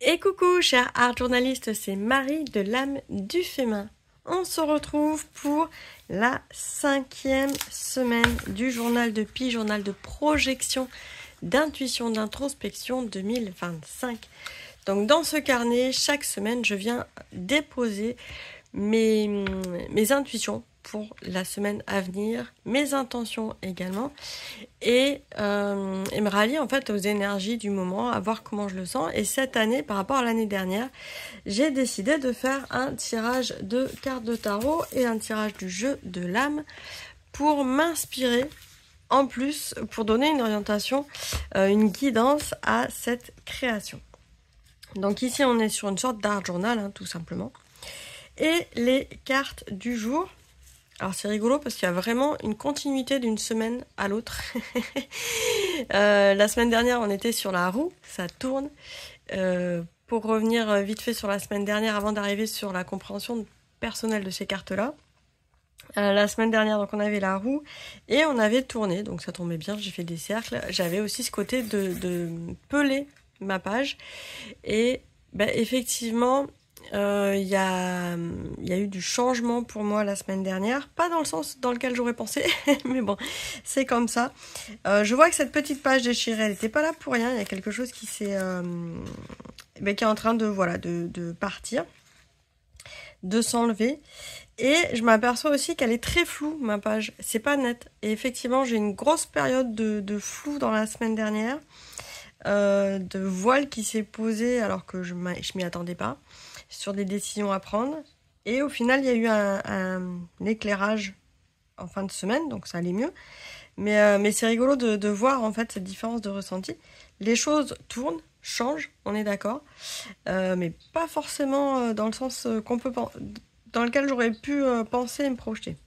Et coucou chers art journalistes, c'est Marie de l'âme du féminin. On se retrouve pour la 5e semaine du journal de Pi, journal de projection, d'intuition, d'introspection 2025. Donc dans ce carnet, chaque semaine, je viens déposer mes intuitions pour la semaine à venir, mes intentions également, et me rallier en fait aux énergies du moment, à voir comment je le sens. Et cette année, par rapport à l'année dernière, j'ai décidé de faire un tirage de cartes de tarot et un tirage du jeu de l'âme pour m'inspirer, en plus, pour donner une orientation, une guidance à cette création. Donc ici, on est sur une sorte d'art journal, hein, tout simplement. Et les cartes du jour. Alors c'est rigolo parce qu'il y a vraiment une continuité d'une semaine à l'autre. La semaine dernière, on était sur la roue, ça tourne. Pour revenir vite fait sur la semaine dernière, avant d'arriver sur la compréhension personnelle de ces cartes-là. La semaine dernière, donc on avait la roue et on avait tourné, donc ça tombait bien, j'ai fait des cercles. J'avais aussi ce côté de peler ma page. Et ben, effectivement... Il y a eu du changement pour moi la semaine dernière, pas dans le sens dans lequel j'aurais pensé, mais bon, c'est comme ça. Je vois que cette petite page déchirée, elle n'était pas là pour rien, il y a quelque chose qui s'est, qui est en train de, voilà, de partir, de s'enlever. Et je m'aperçois aussi qu'elle est très floue, ma page, c'est pas net. Et effectivement, j'ai une grosse période de flou dans la semaine dernière, de voile qui s'est posé alors que je m'y attendais pas, sur des décisions à prendre. Et au final, il y a eu un éclairage en fin de semaine, donc ça allait mieux. Mais c'est rigolo de voir en fait cette différence de ressenti. Les choses tournent, changent, on est d'accord, mais pas forcément dans le sens qu'on peut dans lequel j'aurais pu penser et me projeter.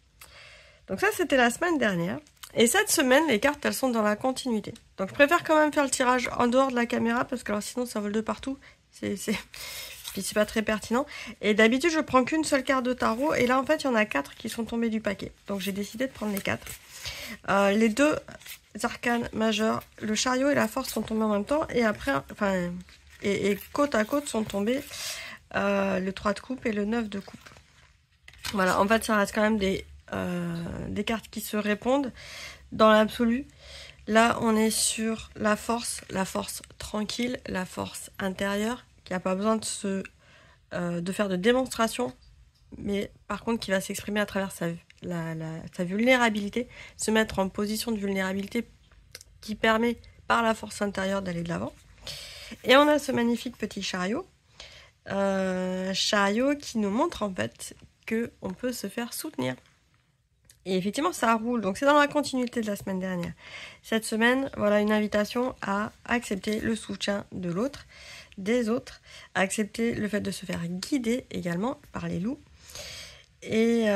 Donc ça, c'était la semaine dernière. Et cette semaine, les cartes, elles sont dans la continuité. Donc je préfère quand même faire le tirage en dehors de la caméra, parce que alors sinon ça vole de partout. Puis c'est pas très pertinent. Et d'habitude, je prends qu'une seule carte de tarot. Et là, en fait, il y en a 4 qui sont tombés du paquet. Donc j'ai décidé de prendre les 4. Les deux arcanes majeurs, le chariot et la force, sont tombés en même temps. Et après, enfin, et côte à côte sont tombés le 3 de coupe et le 9 de coupe. Voilà, en fait, ça reste quand même des cartes qui se répondent dans l'absolu. Là, on est sur la force tranquille, la force intérieure, qui n'a pas besoin de faire de démonstration, mais par contre qui va s'exprimer à travers sa vulnérabilité, se mettre en position de vulnérabilité qui permet par la force intérieure d'aller de l'avant. Et on a ce magnifique petit chariot, qui nous montre en fait qu'on peut se faire soutenir. Et effectivement, ça roule. Donc, c'est dans la continuité de la semaine dernière. Cette semaine, voilà une invitation à accepter le soutien de l'autre, des autres, à accepter le fait de se faire guider également par les loups. Et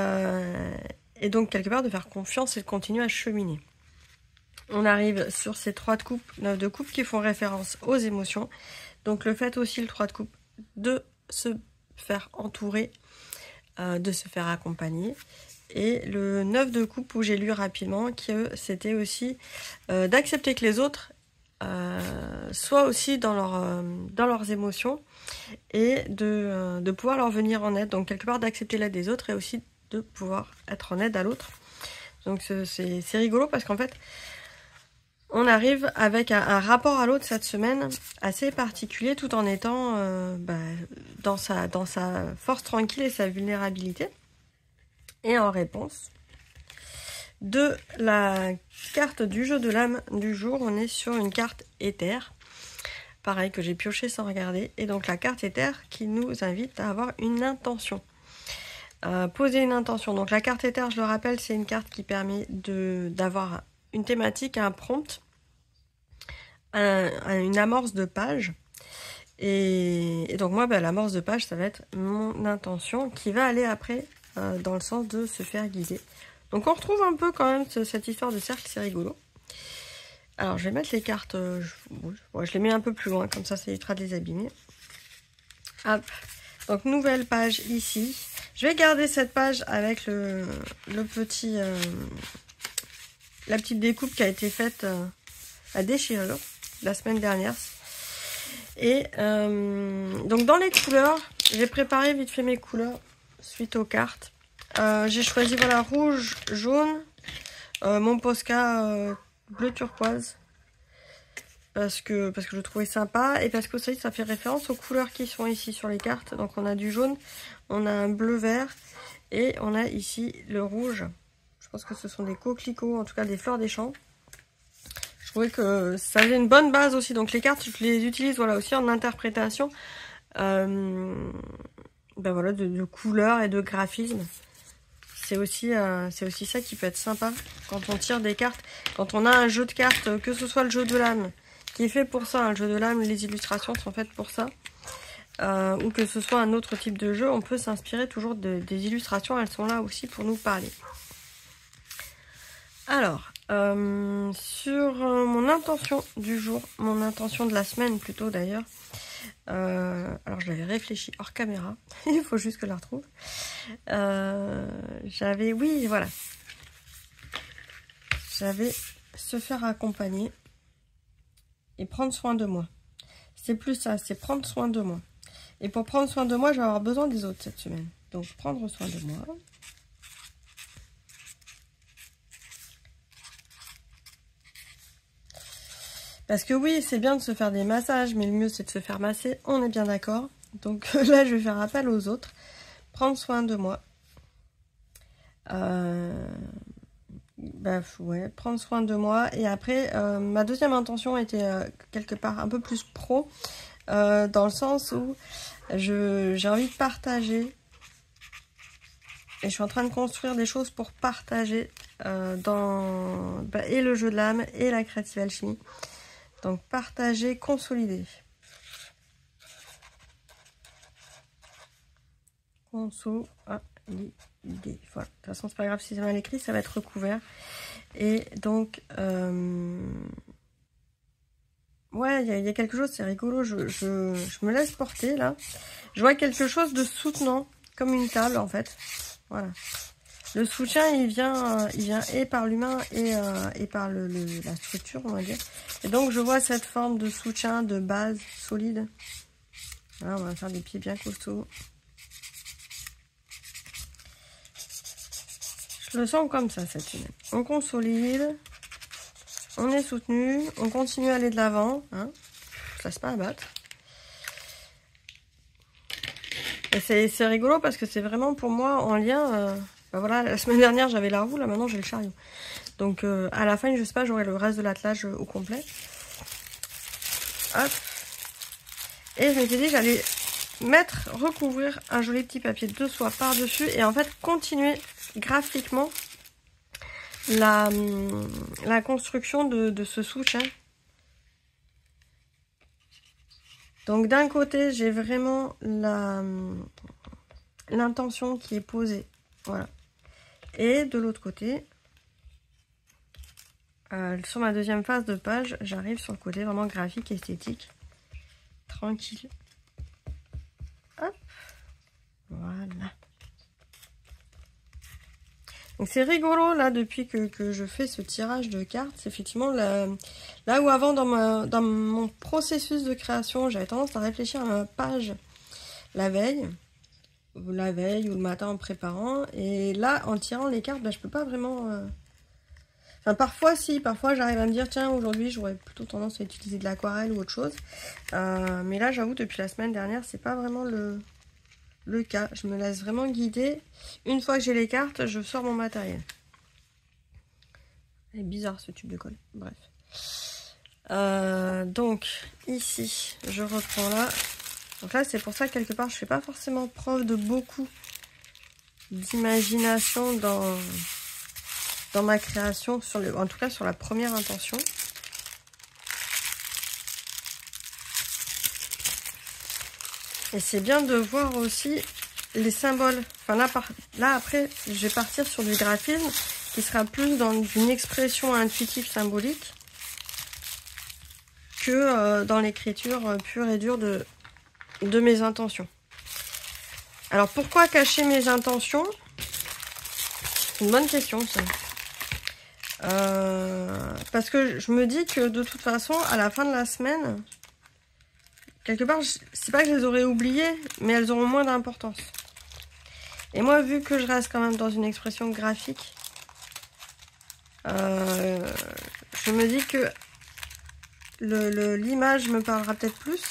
donc, quelque part, de faire confiance et de continuer à cheminer. On arrive sur ces 3 de coupe, 9 de coupe qui font référence aux émotions. Donc, le fait aussi, le 3 de coupe, de se faire entourer, de se faire accompagner. Et le 9 de coupe où j'ai lu rapidement que c'était aussi d'accepter que les autres soient aussi dans leurs émotions et de pouvoir leur venir en aide. Donc quelque part d'accepter l'aide des autres et aussi de pouvoir être en aide à l'autre. Donc c'est rigolo parce qu'en fait on arrive avec un rapport à l'autre cette semaine assez particulier tout en étant dans sa force tranquille et sa vulnérabilité. Et en réponse de la carte du jeu de l'âme du jour, on est sur une carte éther. Pareil, que j'ai pioché sans regarder. Et donc la carte éther qui nous invite à avoir une intention. Poser une intention. Donc la carte éther, je le rappelle, c'est une carte qui permet d'avoir une thématique, un prompt, une amorce de page. Et donc moi, l'amorce de page, ça va être mon intention qui va aller après dans le sens de se faire guider. Donc on retrouve un peu quand même cette histoire de cercle, c'est rigolo. Alors je vais mettre les cartes, je les mets un peu plus loin, comme ça évitera de les abîmer. Hop. Donc nouvelle page ici. Je vais garder cette page avec le petit, la petite découpe qui a été faite à déchirure la semaine dernière. Et donc dans les couleurs, j'ai préparé vite fait mes couleurs suite aux cartes. J'ai choisi voilà rouge, jaune, mon Posca bleu turquoise. Parce que je le trouvais sympa et parce que ça fait référence aux couleurs qui sont ici sur les cartes. Donc on a du jaune, on a un bleu vert et on a ici le rouge. Je pense que ce sont des coquelicots, en tout cas des fleurs des champs. Je trouvais que ça avait une bonne base aussi. Donc les cartes, je les utilise voilà aussi en interprétation ben voilà, de couleurs et de graphisme. C'est aussi ça qui peut être sympa quand on tire des cartes. Quand on a un jeu de cartes, que ce soit le jeu de l'âme, qui est fait pour ça, hein, le jeu de l'âme, les illustrations sont faites pour ça, ou que ce soit un autre type de jeu, on peut s'inspirer toujours des illustrations, elles sont là aussi pour nous parler. Alors, sur mon intention du jour, mon intention de la semaine plutôt d'ailleurs, alors je l'avais réfléchi hors caméra, il faut juste que je la retrouve, j'avais se faire accompagner et prendre soin de moi. C'est plus ça, c'est prendre soin de moi. Et pour prendre soin de moi, je vais avoir besoin des autres cette semaine. Donc prendre soin de moi. Parce que oui, c'est bien de se faire des massages, mais le mieux c'est de se faire masser, on est bien d'accord. Donc là, je vais faire appel aux autres. Prendre soin de moi. Ouais, prendre soin de moi. Et après, ma deuxième intention était quelque part un peu plus pro, dans le sens où j'ai envie de partager. Et je suis en train de construire des choses pour partager et le jeu de l'âme et la créative alchimie. Donc partager, consolider. Consolider. Voilà. De toute façon, c'est pas grave si c'est mal écrit, ça va être recouvert. Et donc, ouais, il y a quelque chose, c'est rigolo. Je me laisse porter là. Je vois quelque chose de soutenant, comme une table en fait. Voilà. Le soutien, il vient et par l'humain et par la structure, on va dire. Et donc, je vois cette forme de soutien, de base solide. Voilà, on va faire des pieds bien costauds. Je le sens comme ça, cette semaine. On consolide, on est soutenu, on continue à aller de l'avant. Hein, on ne se laisse pas abattre. Et c'est rigolo parce que c'est vraiment pour moi en lien... voilà, la semaine dernière j'avais la roue, là maintenant j'ai le chariot. Donc à la fin, je sais pas, j'aurai le reste de l'attelage au complet. Hop. Et je m'étais dit j'allais recouvrir un joli petit papier de soie par-dessus et en fait continuer graphiquement la construction de ce soutien. Donc d'un côté, j'ai vraiment l'intention qui est posée. Voilà. Et de l'autre côté, sur ma deuxième phase de page, j'arrive sur le côté vraiment graphique, esthétique. Tranquille. Hop. Voilà. Donc c'est rigolo là depuis que je fais ce tirage de cartes. C'est effectivement là où avant dans mon processus de création, j'avais tendance à réfléchir à ma page la veille ou le matin en préparant. Et là, en tirant les cartes, je peux pas vraiment... Enfin, parfois, parfois j'arrive à me dire, tiens, aujourd'hui, j'aurais plutôt tendance à utiliser de l'aquarelle ou autre chose. Mais là, j'avoue, depuis la semaine dernière, c'est pas vraiment le cas. Je me laisse vraiment guider. Une fois que j'ai les cartes, je sors mon matériel. C'est bizarre, ce tube de colle. Bref. Donc, ici, je reprends là. Donc là, c'est pour ça, quelque part, je fais pas forcément preuve de beaucoup d'imagination dans ma création, en tout cas sur la première intention. Et c'est bien de voir aussi les symboles. Enfin là après, je vais partir sur du graphisme qui sera plus dans une expression intuitive symbolique que dans l'écriture pure et dure de mes intentions. Alors pourquoi cacher mes intentions? C'est une bonne question ça. Parce que je me dis que de toute façon, à la fin de la semaine, quelque part, c'est pas que je les aurais oubliées, mais elles auront moins d'importance. Et moi, vu que je reste quand même dans une expression graphique, je me dis que l'image me parlera peut-être plus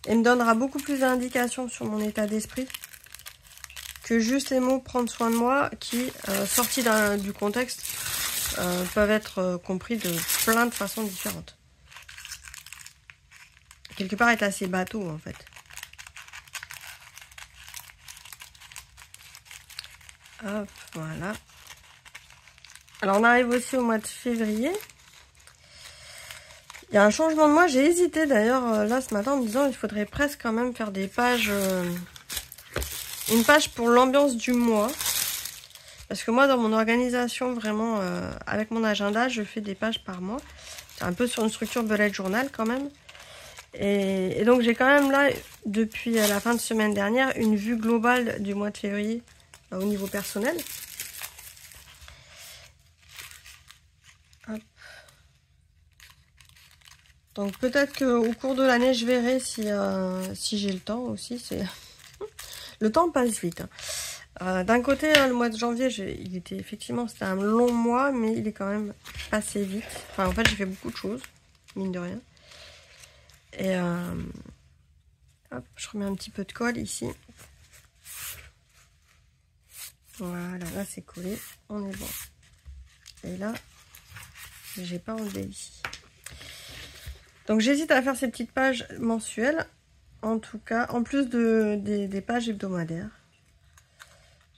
et me donnera beaucoup plus d'indications sur mon état d'esprit que juste les mots prendre soin de moi qui, sortis du contexte, peuvent être compris de plein de façons différentes. Quelque part est assez bateau en fait. Hop, voilà. Alors on arrive aussi au mois de février. Il y a un changement de mois. J'ai hésité d'ailleurs là ce matin en me disant il faudrait presque quand même faire des pages... une page pour l'ambiance du mois. Parce que moi dans mon organisation vraiment avec mon agenda je fais des pages par mois. C'est un peu sur une structure bullet journal quand même. Et donc j'ai quand même là depuis la fin de semaine dernière une vue globale du mois de février au niveau personnel. Hop. Donc peut-être qu'au cours de l'année, je verrai si j'ai le temps aussi. Le temps passe vite. D'un côté, le mois de janvier, il était effectivement, c'était un long mois, mais il est quand même passé vite. Enfin, en fait, j'ai fait beaucoup de choses, mine de rien. Et hop, je remets un petit peu de colle ici. Voilà, là c'est collé, on est bon. Et là, j'ai pas enlevé ici. Donc j'hésite à faire ces petites pages mensuelles, en tout cas, en plus des pages hebdomadaires.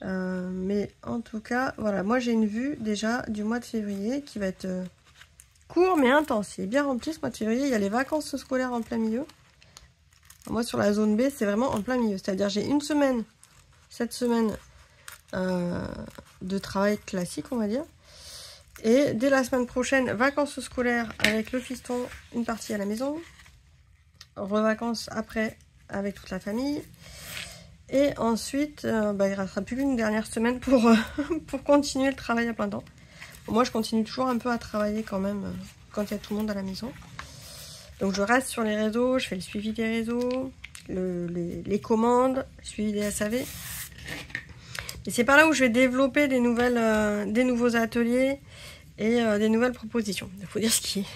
Mais en tout cas, voilà, moi j'ai une vue déjà du mois de février qui va être court mais intense. Il est bien rempli ce mois de février, il y a les vacances scolaires en plein milieu. Moi sur la zone B, c'est vraiment en plein milieu. C'est-à-dire j'ai une semaine, cette semaine de travail classique, on va dire. Et dès la semaine prochaine, vacances scolaires avec le fiston, une partie à la maison. Revacances après avec toute la famille. Et ensuite, il ne restera plus qu'une dernière semaine pour continuer le travail à plein temps. Bon, moi, je continue toujours un peu à travailler quand même quand il y a tout le monde à la maison. Donc, je reste sur les réseaux, je fais le suivi des réseaux, les commandes, le suivi des SAV. Et c'est par là où je vais développer des nouveaux ateliers et des nouvelles propositions. Il faut dire ce qui est.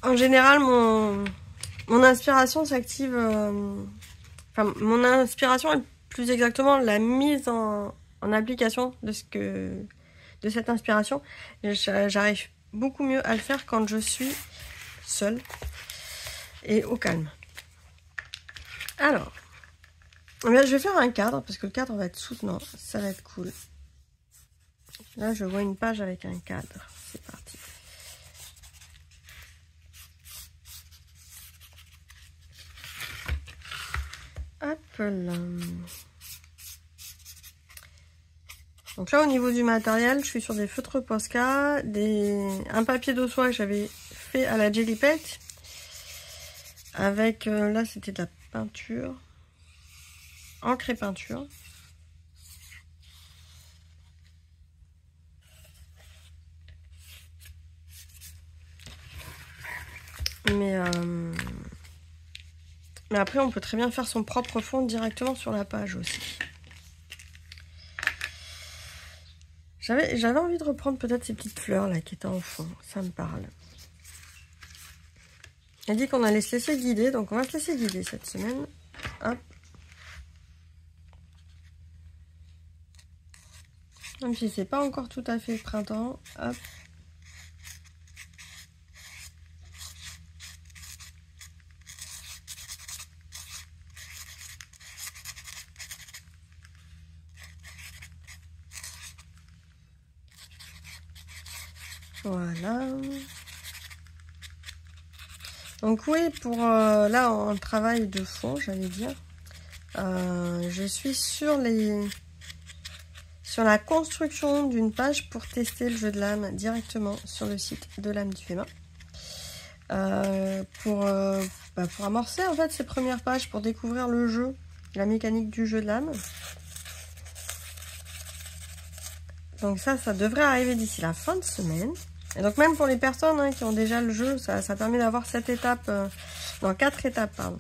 En général, mon inspiration s'active... Enfin, mon inspiration est plus exactement la mise en application de cette inspiration. J'arrive beaucoup mieux à le faire quand je suis seule et au calme. Alors, je vais faire un cadre parce que le cadre va être soutenant. Ça va être cool. Là, je vois une page avec un cadre. C'est parti. Hop là. Donc là, au niveau du matériel, je suis sur des feutres Posca, un papier de soie que j'avais fait à la Jelly Pet. Avec, là, c'était de la peinture. Encre et peinture. Mais après, on peut très bien faire son propre fond directement sur la page aussi. J'avais envie de reprendre peut-être ces petites fleurs là qui étaient en fond. Ça me parle. Elle dit qu'on allait se laisser guider, donc on va se laisser guider cette semaine. Hop. Même si c'est pas encore tout à fait printemps. Hop. Voilà. Donc oui, pour là en travail de fond, j'allais dire, je suis sur la construction d'une page pour tester le jeu de l'âme directement sur le site de l'âme du Fémin. Pour amorcer en fait ces premières pages, pour découvrir le jeu, la mécanique du jeu de l'âme. Donc ça devrait arriver d'ici la fin de semaine. Et donc même pour les personnes hein, qui ont déjà le jeu, ça permet d'avoir 7 étapes, non 4 étapes, pardon.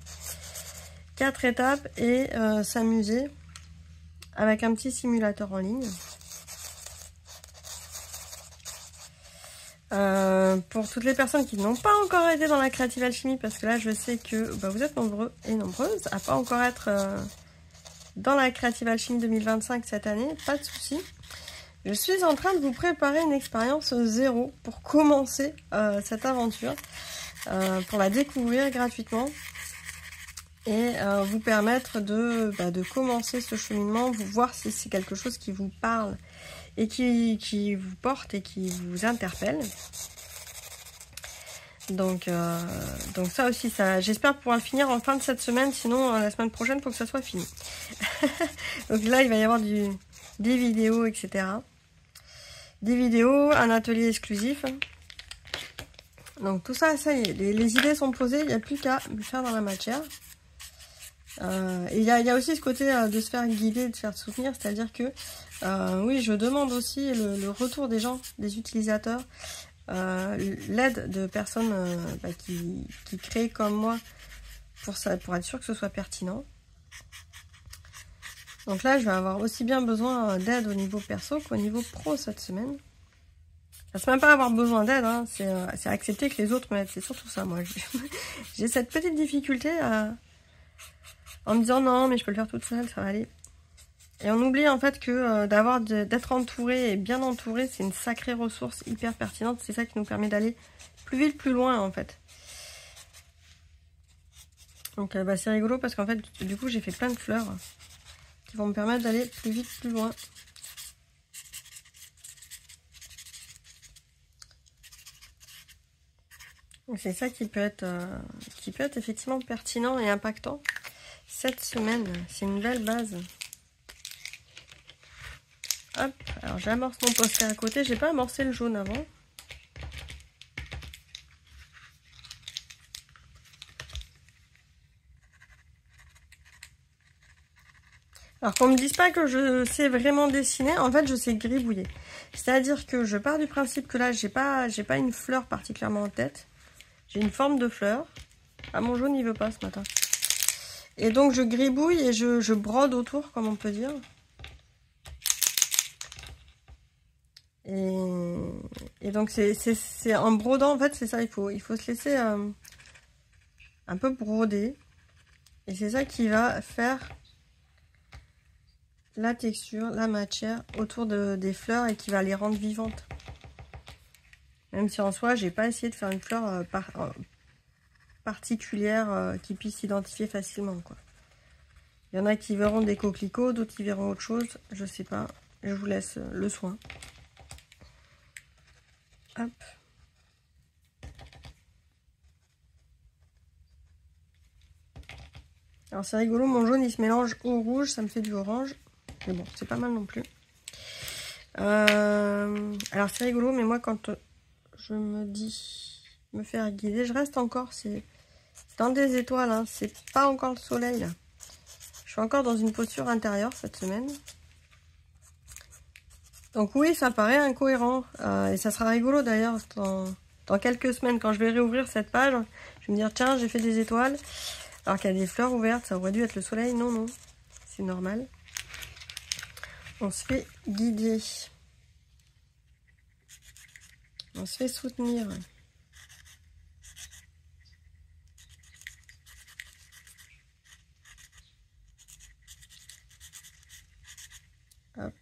4 étapes et s'amuser avec un petit simulateur en ligne. Pour toutes les personnes qui n'ont pas encore été dans la Creative Alchemy, parce que là je sais que bah, vous êtes nombreux et nombreuses à pas encore être dans la Creative Alchemy 2025 cette année, pas de souci. Je suis en train de vous préparer une expérience 0 pour commencer cette aventure, pour la découvrir gratuitement et vous permettre de commencer ce cheminement, vous voir si c'est quelque chose qui vous parle et qui vous porte et qui vous interpelle. Donc ça aussi, j'espère pouvoir le finir en fin de cette semaine, sinon la semaine prochaine, il faut que ça soit fini. Donc là, il va y avoir des vidéos, etc. Des vidéos, un atelier exclusif. Donc tout ça, ça y est, les idées sont posées, il n'y a plus qu'à le faire dans la matière. Et il y a aussi ce côté de se faire guider, de se faire soutenir, c'est-à-dire que oui, je demande aussi le retour des gens, des utilisateurs, l'aide de personnes qui créent comme moi pour être sûr que ce soit pertinent. Donc là, je vais avoir aussi bien besoin d'aide au niveau perso qu'au niveau pro cette semaine. C'est même pas avoir besoin d'aide, hein, c'est accepter que les autres m'aident. C'est surtout ça, moi. J'ai cette petite difficulté en me disant non, mais je peux le faire toute seule, ça va aller. Et on oublie en fait que d'être entouré et bien entouré, c'est une sacrée ressource hyper pertinente. C'est ça qui nous permet d'aller plus vite, plus loin en fait. Donc c'est rigolo parce qu'en fait, du coup, j'ai fait plein de fleurs qui vont me permettre d'aller plus vite, plus loin. C'est ça qui peut être effectivement pertinent et impactant cette semaine. C'est une belle base. Hop, alors j'amorce mon poster à côté. J'ai pas amorcé le jaune avant. Alors qu'on me dise pas que je sais vraiment dessiner, en fait je sais gribouiller. C'est-à-dire que je pars du principe que là j'ai pas une fleur particulièrement en tête. J'ai une forme de fleur. Ah, mon jaune il veut pas ce matin. Et donc je gribouille et je brode autour, comme on peut dire. Et donc c'est en brodant, en fait c'est ça, il faut se laisser un peu broder. Et c'est ça qui va faire la texture, la matière autour des fleurs et qui va les rendre vivantes. Même si en soi, j'ai pas essayé de faire une fleur particulière qui puisse s'identifier facilement, quoi. Il y en a qui verront des coquelicots, d'autres qui verront autre chose, je sais pas. Je vous laisse le soin. Hop. Alors c'est rigolo, mon jaune il se mélange au rouge, ça me fait du orange. Mais bon, c'est pas mal non plus. Alors c'est rigolo, mais moi quand je me dis me faire guider, je reste encore, c'est dans des étoiles, hein, c'est pas encore le soleil là. Je suis encore dans une posture intérieure cette semaine. Donc oui, ça paraît incohérent. Et ça sera rigolo d'ailleurs dans quelques semaines quand je vais réouvrir cette page. Je vais me dire tiens, j'ai fait des étoiles. Alors qu'il y a des fleurs ouvertes, ça aurait dû être le soleil. Non, non, c'est normal. On se fait guider. On se fait soutenir. Hop.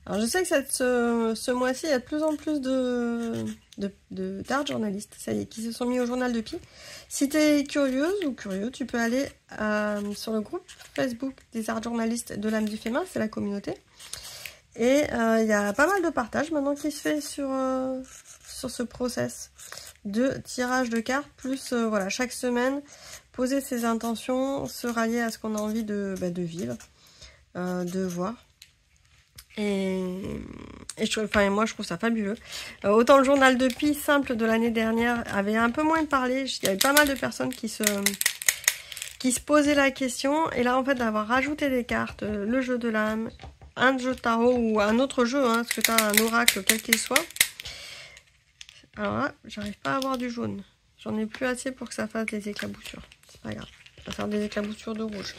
Alors je sais que ce mois-ci, il y a de plus en plus d'art journalistes, ça y est, qui se sont mis au journal de Pi. Si tu es curieuse ou curieux, tu peux aller sur le groupe Facebook des art journalistes de l'âme du féminin, c'est la communauté. Et il y a pas mal de partage maintenant qui se fait sur ce process de tirage de cartes, plus voilà, chaque semaine, poser ses intentions, se rallier à ce qu'on a envie de vivre, de voir. Et moi je trouve ça fabuleux. Autant le journal de Pi simple de l'année dernière avait un peu moins parlé. Il y avait pas mal de personnes qui qui se posaient la question. Et là, en fait, d'avoir rajouté des cartes, le jeu de l'âme, un jeu de tarot ou un autre jeu, hein, parce que tu as un oracle, quel qu'il soit. Alors là, j'arrive pas à avoir du jaune. J'en ai plus assez pour que ça fasse des éclaboussures. C'est pas grave. Ça va faire des éclaboussures de rouge.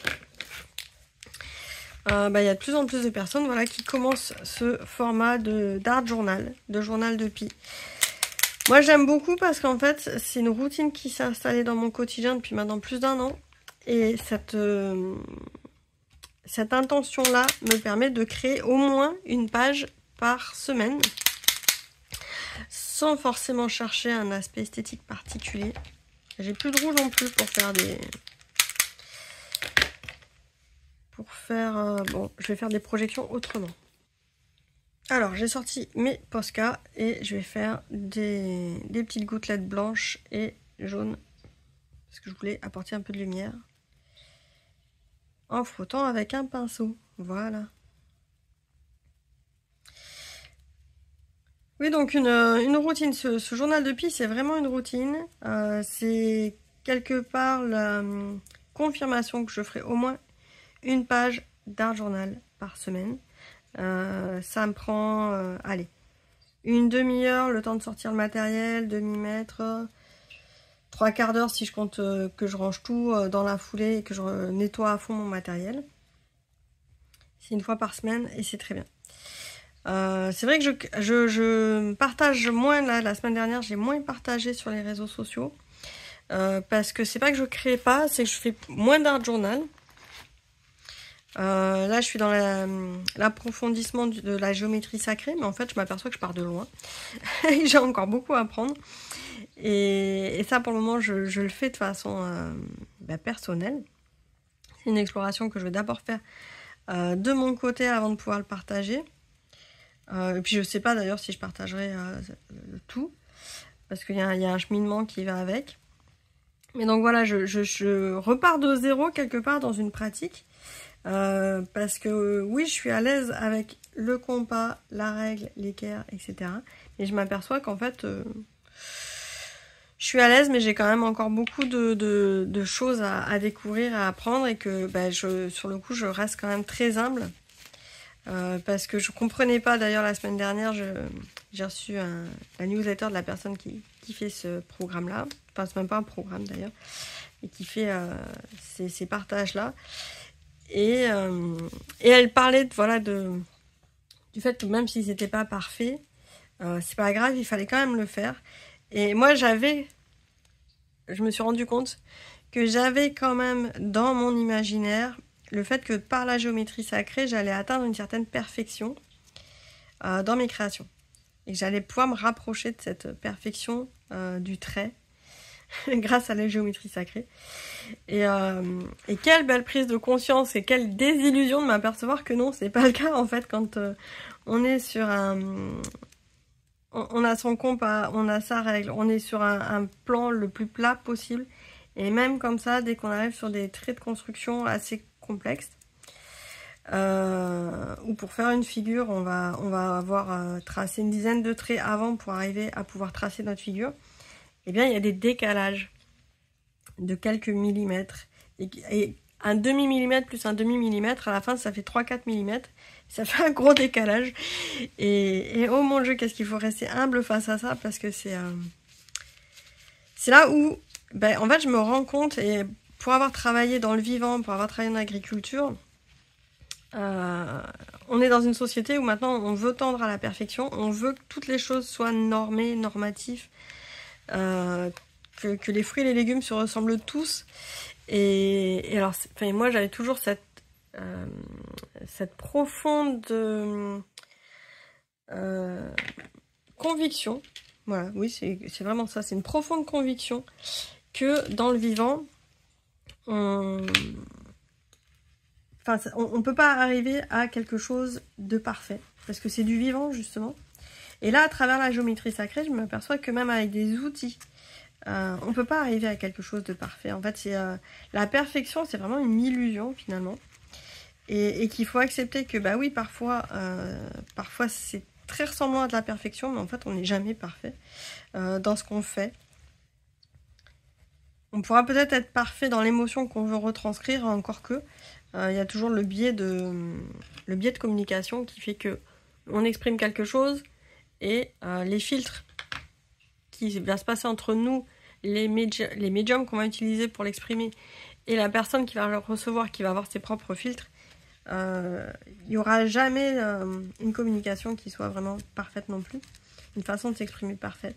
Y a de plus en plus de personnes voilà, qui commencent ce format d'art journal, de journal de Pi. Moi, j'aime beaucoup parce qu'en fait, c'est une routine qui s'est installée dans mon quotidien depuis maintenant plus d'1 an. Et cette intention-là me permet de créer au moins une page par semaine, sans forcément chercher un aspect esthétique particulier. J'ai plus de rouge non plus pour faire des... bon, je vais faire des projections autrement. Alors, j'ai sorti mes Posca et je vais faire des petites gouttelettes blanches et jaunes. Parce que je voulais apporter un peu de lumière. En frottant avec un pinceau. Voilà. Oui, donc une routine. Ce journal de Pi, c'est vraiment une routine. C'est quelque part la confirmation que je ferai au moins une page d'art journal par semaine. Ça me prend, allez, une demi-heure, le temps de sortir le matériel, de m'y mettre, 3/4 d'heure si je compte que je range tout dans la foulée et que je nettoie à fond mon matériel. C'est une fois par semaine et c'est très bien. C'est vrai que je partage moins, là, la semaine dernière, j'ai moins partagé sur les réseaux sociaux. Parce que c'est pas que je crée pas, c'est que je fais moins d'art journal. Là, je suis dans l'approfondissement de la géométrie sacrée, mais en fait, je m'aperçois que je pars de loin. J'ai encore beaucoup à apprendre. Et ça, pour le moment, je le fais de façon personnelle. C'est une exploration que je vais d'abord faire de mon côté avant de pouvoir le partager. Et puis, je sais pas d'ailleurs si je partagerai tout, parce qu'il y a un cheminement qui va avec. Mais donc voilà, je repars de zéro quelque part dans une pratique. Parce que oui, je suis à l'aise avec le compas, la règle, l'équerre, etc. Et je m'aperçois qu'en fait, je suis à l'aise, mais j'ai quand même encore beaucoup de choses à découvrir, à apprendre, et que sur le coup, je reste quand même très humble. Parce que je comprenais pas, d'ailleurs la semaine dernière, j'ai reçu la newsletter de la personne qui fait ce programme-là. Enfin, c'est même pas un programme d'ailleurs, et qui fait ces partages-là. Et elle parlait du fait que même si c'était pas parfait, c'est pas grave, il fallait quand même le faire. Et moi je me suis rendu compte que j'avais quand même dans mon imaginaire le fait que par la géométrie sacrée, j'allais atteindre une certaine perfection dans mes créations. Et que j'allais pouvoir me rapprocher de cette perfection du trait grâce à la géométrie sacrée. Et quelle belle prise de conscience et quelle désillusion de m'apercevoir que non, c'est pas le cas en fait quand on est sur on a son compas, on a sa règle, on est sur un plan le plus plat possible. Et même comme ça, dès qu'on arrive sur des traits de construction assez complexes, ou pour faire une figure, on va avoir tracé une dizaine de traits avant pour arriver à pouvoir tracer notre figure. Eh bien, il y a des décalages de quelques millimètres. Et un demi-millimètre plus un demi-millimètre, à la fin, ça fait 3-4 millimètres. Ça fait un gros décalage. Et oh mon Dieu, qu'est-ce qu'il faut rester humble face à ça, parce que c'est là où, en fait, je me rends compte, et pour avoir travaillé dans le vivant, pour avoir travaillé dans l'agriculture, on est dans une société où maintenant on veut tendre à la perfection, on veut que toutes les choses soient normées, normatives, que les fruits et les légumes se ressemblent tous. Et alors, moi j'avais toujours cette profonde conviction, voilà, oui c'est vraiment ça, c'est une profonde conviction que dans le vivant, on peut pas arriver à quelque chose de parfait, parce que c'est du vivant justement. Et là, à travers la géométrie sacrée, je m'aperçois que même avec des outils, on peut pas arriver à quelque chose de parfait. En fait, la perfection, c'est vraiment une illusion finalement. Et qu'il faut accepter que, oui, parfois c'est très ressemblant à de la perfection, mais en fait, on n'est jamais parfait dans ce qu'on fait. On pourra peut-être être parfait dans l'émotion qu'on veut retranscrire, encore que il y a toujours le biais de communication qui fait que on exprime quelque chose et les filtres qui va se passer entre nous, les médiums qu'on va utiliser pour l'exprimer et la personne qui va le recevoir, qui va avoir ses propres filtres, il n'y aura jamais une communication qui soit vraiment parfaite non plus, une façon de s'exprimer parfaite.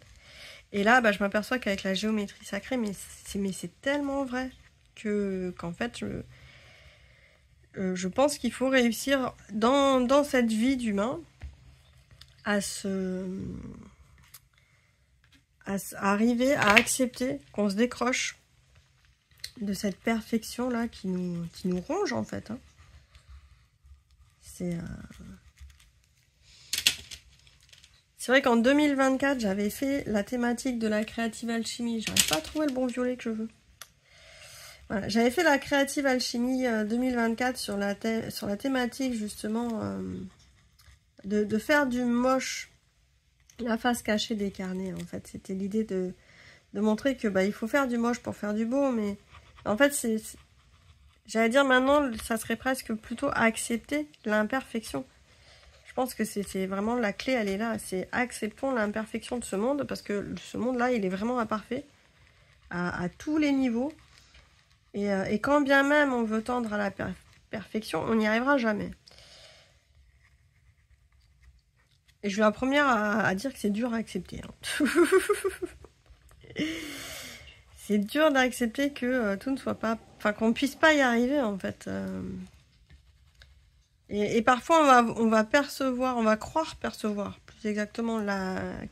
Et là, je m'aperçois qu'avec la géométrie sacrée, mais c'est tellement vrai qu'en fait, je pense qu'il faut réussir dans cette vie d'humain à arriver à accepter qu'on se décroche de cette perfection-là qui nous ronge en fait. Hein. C'est vrai qu'en 2024, j'avais fait la thématique de la créative alchimie. J'arrive pas à trouver le bon violet que je veux. Voilà, j'avais fait la créative alchimie 2024 sur la thématique justement de faire du moche la face cachée des carnets. En fait, c'était l'idée de montrer que il faut faire du moche pour faire du beau, mais en fait, j'allais dire maintenant, ça serait presque plutôt accepter l'imperfection. Je pense que c'est vraiment la clé, elle est là. C'est acceptons l'imperfection de ce monde, parce que ce monde-là, il est vraiment imparfait à tous les niveaux. Et quand bien même on veut tendre à la perfection, on n'y arrivera jamais. Et je suis la première à dire que c'est dur à accepter. Hein. C'est dur d'accepter que tout ne soit pas... Enfin, qu'on ne puisse pas y arriver, en fait. Et parfois, on va percevoir, on va croire percevoir, plus exactement,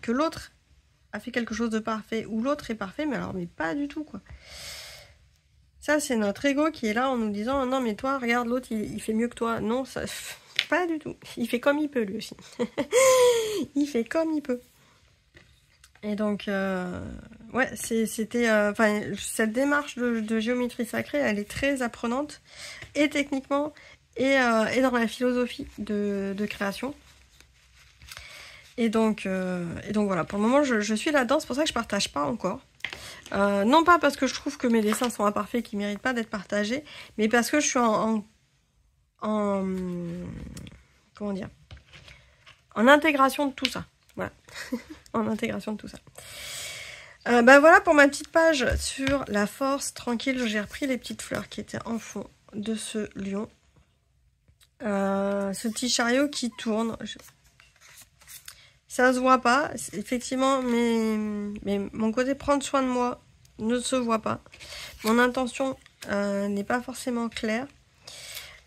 que l'autre a fait quelque chose de parfait, ou l'autre est parfait, mais pas du tout, quoi. Ça, c'est notre ego qui est là en nous disant « Non, mais toi, regarde, l'autre, il fait mieux que toi. » Non, ça, pas du tout. Il fait comme il peut, lui aussi. Il fait comme il peut. Et donc, ouais, c'était... cette démarche de géométrie sacrée, elle est très apprenante, et techniquement, et dans la philosophie de création. Et donc voilà, pour le moment, je suis là-dedans. C'est pour ça que je partage pas encore. Non pas parce que je trouve que mes dessins sont imparfaits, qui ne méritent pas d'être partagés, mais parce que je suis comment dire, en intégration de tout ça. Voilà, en intégration de tout ça. Voilà pour ma petite page sur la force tranquille. J'ai repris les petites fleurs qui étaient en fond de ce lion. Ce petit chariot qui tourne. Ça se voit pas, effectivement, mais mon côté prendre soin de moi ne se voit pas. Mon intention n'est pas forcément claire.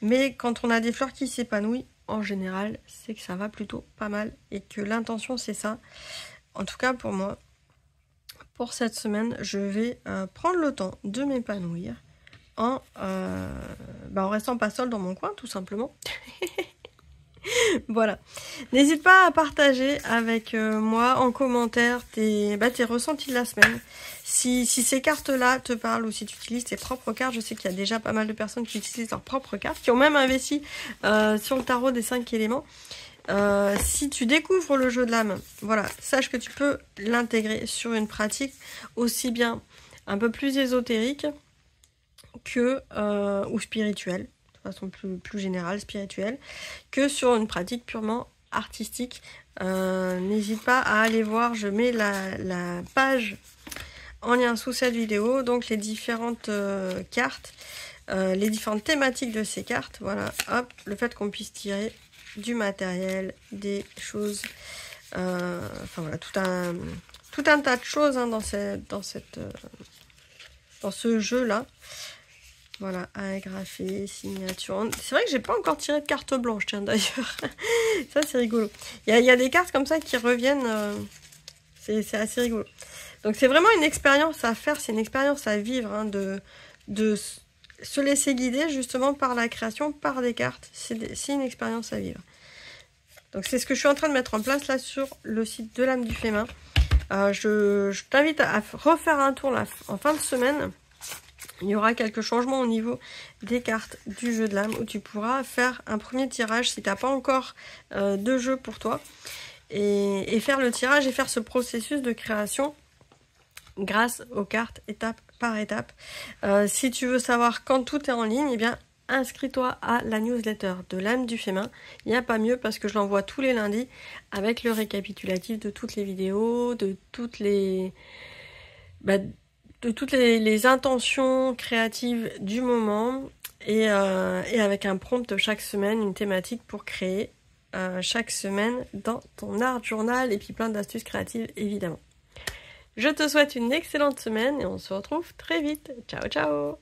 Mais quand on a des fleurs qui s'épanouissent, en général, c'est que ça va plutôt pas mal. Et que l'intention, c'est ça. En tout cas, pour moi, pour cette semaine, je vais prendre le temps de m'épanouir en restant pas seule dans mon coin, tout simplement. Voilà. N'hésite pas à partager avec moi en commentaire tes ressentis de la semaine. Si ces cartes-là te parlent ou si tu utilises tes propres cartes, je sais qu'il y a déjà pas mal de personnes qui utilisent leurs propres cartes, qui ont même investi sur le tarot des 5 éléments. Si tu découvres le jeu de l'âme, voilà, sache que tu peux l'intégrer sur une pratique aussi bien un peu plus ésotérique que ou spirituelle. De façon plus générale, spirituelle, que sur une pratique purement artistique. N'hésite pas à aller voir, je mets la page en lien sous cette vidéo, donc les différentes cartes, les différentes thématiques de ces cartes, voilà, hop, le fait qu'on puisse tirer du matériel, des choses, voilà, tout un tas de choses hein, dans ce jeu-là. Voilà, agrafé, signature. C'est vrai que j'ai pas encore tiré de carte blanche, tiens, d'ailleurs. Ça, c'est rigolo. Il y a des cartes comme ça qui reviennent. C'est assez rigolo. Donc, c'est vraiment une expérience à faire. C'est une expérience à vivre, hein, de se laisser guider, justement, par la création, par des cartes. C'est une expérience à vivre. Donc, c'est ce que je suis en train de mettre en place, là, sur le site de l'âme du féminin. Je t'invite à refaire un tour, là, en fin de semaine. Il y aura quelques changements au niveau des cartes du jeu de l'âme où tu pourras faire un premier tirage si tu n'as pas encore de jeu pour toi et faire le tirage et faire ce processus de création grâce aux cartes étape par étape. Si tu veux savoir quand tout est en ligne, eh bien inscris-toi à la newsletter de l'âme du féminin. Il n'y a pas mieux parce que je l'envoie tous les lundis avec le récapitulatif de toutes les vidéos, de toutes les intentions créatives du moment et avec un prompt chaque semaine, une thématique pour créer chaque semaine dans ton art journal et puis plein d'astuces créatives évidemment. Je te souhaite une excellente semaine et on se retrouve très vite. Ciao ciao.